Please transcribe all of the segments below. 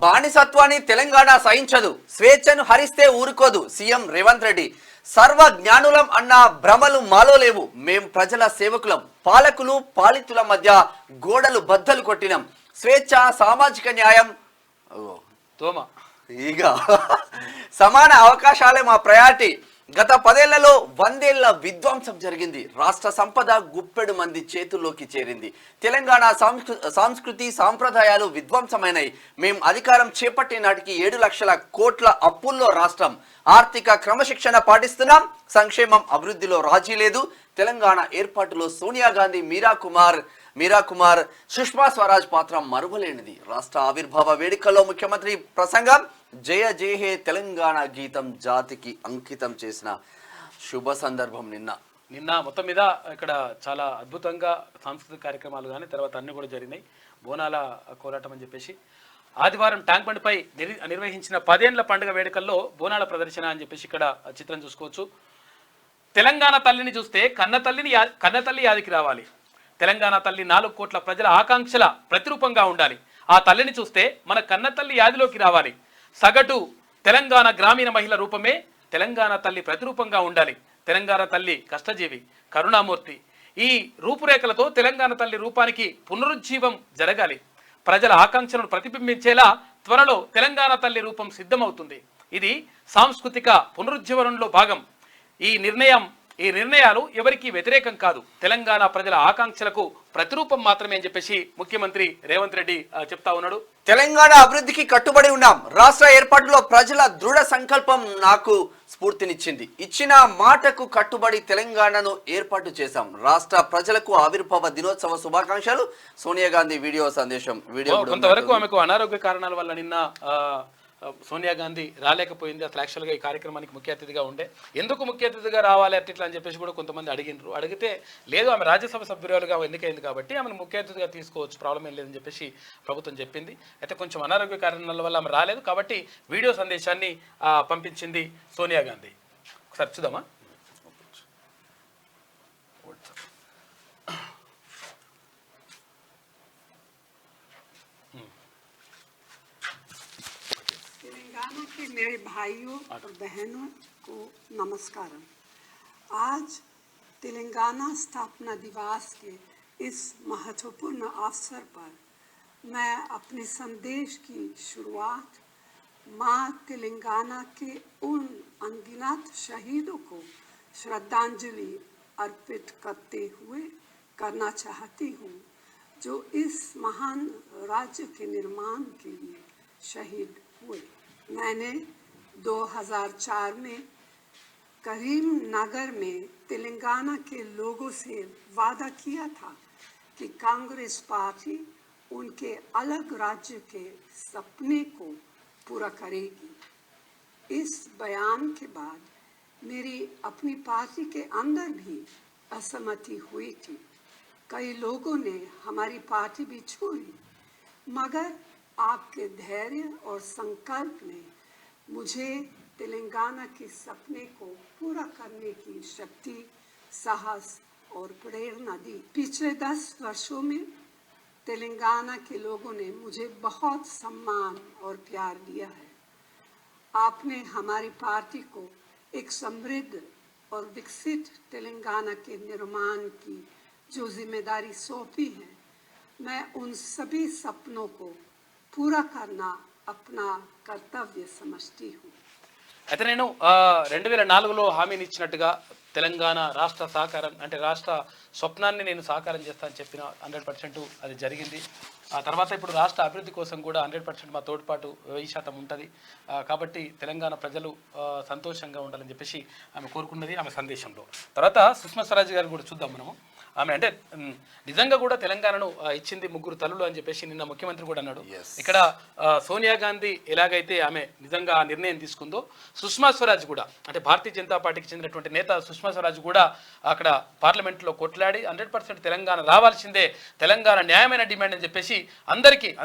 బానిసత్వాన్ని తెలంగాణ సహించదు, స్వేచ్ఛను హరిస్తే ఊరుకోదు. సీఎం రేవంత్ రెడ్డి సర్వ జ్ఞానులం అన్న భ్రమలు మాలో లేవు. మేం ప్రజల సేవకులం, పాలకులు పాలితుల మధ్య గోడలు బద్దలు కొట్టినాం. స్వేచ్ఛ, సామాజిక న్యాయం, ఇక సమాన అవకాశాలే మా ప్రయారిటీ. గత 10 ఏళ్లలో 100 ఏళ్ల విధ్వంసం జరిగింది. రాష్ట్ర సంపద గుప్పెడు మంది చేతుల్లోకి చేరింది. తెలంగాణ సంస్కృతి సాంప్రదాయాలు విధ్వంసమైనాయి. మేం అధికారం చేపట్టే నాటికి 7 లక్షల కోట్ల అప్పుల్లో రాష్ట్రం. ఆర్థిక క్రమశిక్షణ పాటిస్తున్నాం. సంక్షేమం అభివృద్ధిలో రాజీ లేదు. తెలంగాణ ఏర్పాటులో సోనియా గాంధీ, మీరా కుమార్, సుష్మా స్వరాజ్ పాత్ర మరువలేనిది. రాష్ట్ర ఆవిర్భావ వేడుకల్లో ముఖ్యమంత్రి ప్రసంగం జయ జయ హే తెలంగాణ గీతం జాతికి అంకితం చేసిన శుభ సందర్భం నిన్న మొత్తం మీద ఇక్కడ చాలా అద్భుతంగా సాంస్కృతిక కార్యక్రమాలు కానీ తర్వాత అన్ని కూడా జరిగినాయి. బోనాల కోలాటం అని చెప్పేసి ఆదివారం ట్యాంక్ బండ్పై నిర్వహించిన 10 ఏళ్ల పండుగ వేడుకల్లో బోనాల ప్రదర్శన అని చెప్పేసి ఇక్కడ చిత్రం చూసుకోవచ్చు. తెలంగాణ తల్లిని చూస్తే కన్నతల్లి యాదికి రావాలి. తెలంగాణ తల్లి 4 కోట్ల ప్రజల ఆకాంక్షల ప్రతిరూపంగా ఉండాలి. ఆ తల్లిని చూస్తే మన కన్నతల్లి యాదిలోకి రావాలి. సగటు తెలంగాణ గ్రామీణ మహిళ రూపమే తెలంగాణ తల్లి ప్రతిరూపంగా ఉండాలి. తెలంగాణ తల్లి కష్టజీవి, కరుణామూర్తి. ఈ రూపురేఖలతో తెలంగాణ తల్లి రూపానికి పునరుజ్జీవం జరగాలి. ప్రజల ఆకాంక్షలను ప్రతిబింబించేలా త్వరలో తెలంగాణ తల్లి రూపం సిద్ధమవుతుంది. ఇది సాంస్కృతిక పునరుజ్జీవనంలో భాగం. ఈ నిర్ణయాలు ఎవరికి వ్యతిరేకం కాదు, తెలంగాణ ప్రజల ఆకాంక్షలకు ప్రతిరూపం మాత్రమే అని చెప్పేసి ముఖ్యమంత్రి రేవంత్ రెడ్డి చెప్తా ఉన్నాడు. తెలంగాణ అభివృద్ధికి కట్టుబడి ఉన్నాం. రాష్ట్ర ఏర్పాటులో ప్రజల దృఢ సంకల్పం నాకు స్ఫూర్తినిచ్చింది. ఇచ్చిన మాటకు కట్టుబడి తెలంగాణను ఏర్పాటు చేశాం. రాష్ట్ర ప్రజలకు ఆవిర్భావ దినోత్సవ శుభాకాంక్షలు. సోనియా గాంధీ వీడియో సందేశం. కొంతవరకు ఆమెకు అనారోగ్య కారణాల వల్ల నిన్న సోనియా గాంధీ రాలేకపోయింది. అసలు యాక్చువల్గా ఈ కార్యక్రమానికి ముఖ్య అతిథిగా ఉండే. ఎందుకు ముఖ్య అతిథిగా రావాలి అట్లా అని చెప్పేసి కూడా కొంతమంది అడిగితే లేదు, ఆమె రాజ్యసభ సభ్యురాలుగా ఎన్నికైంది కాబట్టి ఆమెను ముఖ్య అతిథిగా తీసుకోవచ్చు, ప్రాబ్లం ఏం లేదని చెప్పేసి ప్రభుత్వం చెప్పింది. అయితే కొంచెం అనారోగ్య కారణాల వల్ల ఆమె రాలేదు కాబట్టి వీడియో సందేశాన్ని పంపించింది సోనియా గాంధీ. ఒకసారి చూద్దామా. तेलंगाना के मेरे भाइयों और बहनों को नमस्कार। आज तेलंगाना स्थापना दिवस के इस महत्वपूर्ण अवसर पर मैं अपने संदेश की शुरुआत माँ तेलंगाना के उन अनगिनत शहीदों को श्रद्धांजलि अर्पित करते हुए करना चाहती हूँ जो इस महान राज्य के निर्माण के लिए शहीद हुए। मैंने 2004 में करीमनगर में तेलंगाना के लोगों से वादा किया था कि कांग्रेस पार्टी उनके अलग राज्य के सपने को पूरा करेगी। इस बयान के बाद मेरी अपनी पार्टी के अंदर भी असहमति हुई थी। कई लोगों ने हमारी पार्टी भी छोड़ी, मगर आपके धैर्य और संकल्प ने मुझे तेलंगाना के सपने को पूरा करने की शक्ति, साहस और प्रेरणा दी। पिछले 10 वर्षों में तेलंगाना के लोगों ने मुझे बहुत सम्मान और प्यार दिया है। आपने हमारी पार्टी को एक समृद्ध और विकसित तेलंगाना के निर्माण की जो जिम्मेदारी सौंपी है, मैं उन सभी सपनों को पूरा करना अपना कर्तव्य समझती हूँ। అయితే నేను 2004లో హామీని ఇచ్చినట్టుగా తెలంగాణ రాష్ట్ర సహకారం అంటే రాష్ట్ర స్వప్నాన్ని నేను సాకారం చేస్తానని చెప్పిన 100% అది జరిగింది. ఆ తర్వాత ఇప్పుడు రాష్ట్ర అభివృద్ధి కోసం కూడా 100% మా తోడ్పాటు 1000% ఉంటుంది. కాబట్టి తెలంగాణ ప్రజలు సంతోషంగా ఉండాలని చెప్పేసి ఆమె కోరుకున్నది ఆమె సందేశంలో. తర్వాత సుష్మా స్వరాజ్ గారు కూడా చూద్దాం మనము. ఆమె అంటే నిజంగా కూడా తెలంగాణను ఇచ్చింది 3 తల్లులు అని చెప్పేసి నిన్న ముఖ్యమంత్రి కూడా అన్నాడు. ఇక్కడ సోనియా గాంధీ ఎలాగైతే ఆమె నిజంగా ఆ నిర్ణయం తీసుకుందో, సుష్మా స్వరాజ్ కూడా అంటే భారతీయ జనతా పార్టీకి చెందినటువంటి నేత సుష్మా స్వరాజ్ కూడా అక్కడ పార్లమెంట్లో కొట్లాడి 100% తెలంగాణ రావాల్సిందే, తెలంగాణ న్యాయమైన డిమాండ్ అని చెప్పేసి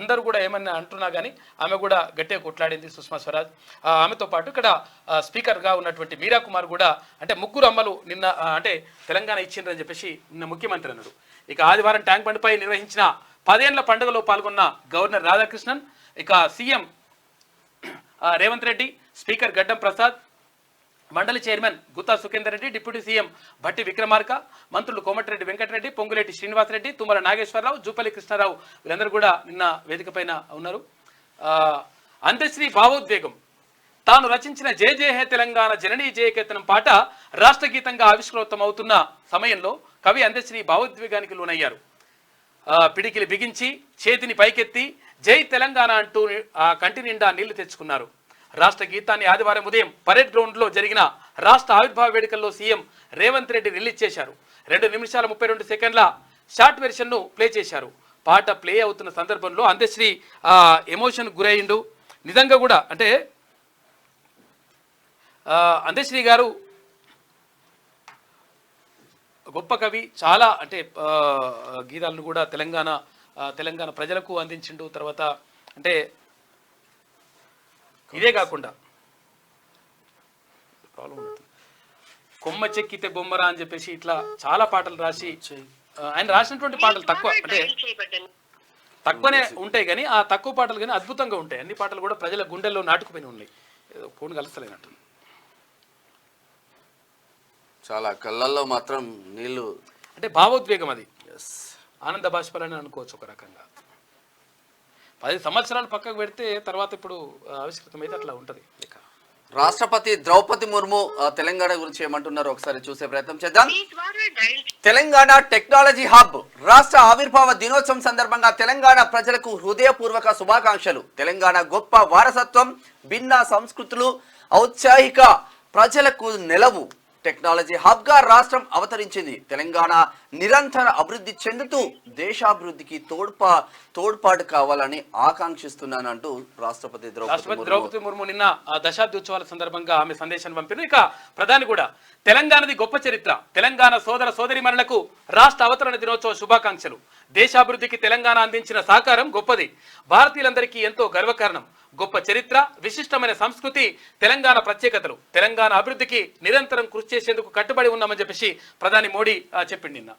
అందరూ కూడా ఏమన్నా అంటున్నా కానీ ఆమె కూడా గట్టిగా కొట్లాడింది సుష్మా స్వరాజ్. ఆమెతో పాటు ఇక్కడ స్పీకర్గా ఉన్నటువంటి మీరా కుమార్ కూడా అంటే 3 అమ్మలు నిన్న అంటే తెలంగాణ ఇచ్చిండ్రని చెప్పేసి నిన్న ముఖ్యమంత్రి అన్నాడు. ఇక ఆదివారం ట్యాంక్ బండ్పై నిర్వహించిన 10 ఏళ్ల పండుగలో పాల్గొన్న గవర్నర్ రాధాకృష్ణన్, ఇక సీఎం రేవంత్ రెడ్డి, స్పీకర్ గడ్డం ప్రసాద్, మండలి chairman Gutha Sukhender Reddy, deputy CM Bhatti Vikramarka, మంత్రులు కోమటిరెడ్డి వెంకటరెడ్డి, పొంగులేటి శ్రీనివాసరెడ్డి, తుమ్మల నాగేశ్వరరావు, జూపల్లి కృష్ణారావు వీరందరూ కూడా నిన్న వేదిక పైన ఉన్నారు. అంత్యశ్రీ భావోద్వేగం. తాను రచించిన జయ జయ హే తెలంగాణ జననీ జయకేతనం పాట రాష్ట్ర గీతంగా ఆవిష్కృతం అవుతున్న సమయంలో కవి అంత్యశ్రీ భావోద్వేగానికి లోనయ్యారు. పిడికిలి బిగించి చేతిని పైకెత్తి జై తెలంగాణ అంటూ కంటి నిండా నీళ్లు తెచ్చుకున్నారు. రాష్ట్ర గీతాన్ని ఆదివారం ఉదయం పరేడ్ గ్రౌండ్లో జరిగిన రాష్ట్ర ఆవిర్భావ వేడుకల్లో సీఎం రేవంత్ రెడ్డి రిలీజ్ చేశారు. 2 నిమిషాల 32 సెకండ్ల షార్ట్ వెర్షన్ను ప్లే చేశారు. పాట ప్లే అవుతున్న సందర్భంలో అంత్యశ్రీ ఎమోషన్ గురయ్యిండు. నిజంగా కూడా అంటే అంత్యశ్రీ గారు గొప్ప కవి, చాలా అంటే గీతాలను కూడా తెలంగాణ ప్రజలకు అందించిండు. తర్వాత అంటే ఇదే కాకుండా కొమ్మ చెక్కితే బొమ్మరా అని చెప్పేసి ఇట్లా చాలా పాటలు రాసి ఆయన రాసినటువంటి పాటలు తక్కువ అంటే తక్కువనే ఉంటాయి కానీ ఆ తక్కువ పాటలు కానీ అద్భుతంగా ఉంటాయి. అన్ని పాటలు కూడా ప్రజల గుండెల్లో నాటుకుపోయి ఉన్నాయి. ఫోన్ కలుస్తలేనట్టు చాలా కళ్ళల్లో మాత్రం నీళ్లు అంటే భావోద్వేగం, అది ఆనంద బాష్పాలని అనుకోవచ్చు ఒక రకంగా. 10 సంవత్సరాలు పక్కకు పెడితే తర్వాత ఇప్పుడు ఆవిష్కృతం అయితే అట్లా ఉంటుంది. రాష్ట్రపతి ద్రౌపది ముర్ము తెలంగాణ గురించి ఏమంటున్నారో ఒకసారి చూసే ప్రయత్నం చేద్దాం. తెలంగాణ టెక్నాలజీ హబ్ రాష్ట్ర ఆవిర్భావ దినోత్సవం సందర్భంగా తెలంగాణ ప్రజలకు హృదయపూర్వక శుభాకాంక్షలు. తెలంగాణ గొప్ప వారసత్వం, భిన్న సంస్కృతులు, ఔత్సాహిక ప్రజలకు నెలవు. టెక్నాలజీ హబ్ గా రాష్ట్రం అవతరించింది. తెలంగాణ నిరంతర అభివృద్ధి చెందుతూ దేశాభివృద్ధికి తోడ్పాటు కావాలని ఆకాంక్షిస్తున్నానంటూ రాష్ట్రపతి ద్రౌపది ముర్ము నిన్న దశాబ్ది ఉత్సవాల సందర్భంగా ఆమె సందేశాన్ని పంపారు. ఇక ప్రధాని కూడా తెలంగాణది గొప్ప చరిత్ర, తెలంగాణ సోదర సోదరిమణులకు రాష్ట్ర అవతరణ దినోత్సవ శుభాకాంక్షలు. దేశాభివృద్ధికి తెలంగాణ అందించిన సహకారం గొప్పది, భారతీయులందరికీ ఎంతో గర్వకారణం. గొప్ప చరిత్ర, విశిష్టమైన సంస్కృతి, తెలంగాణ ప్రత్యేకతలు, తెలంగాణ అభివృద్ధికి నిరంతరం కృషి చేసేందుకు కట్టుబడి ఉన్నామని చెప్పేసి ప్రధాని మోడీ చెప్పింది నిన్న.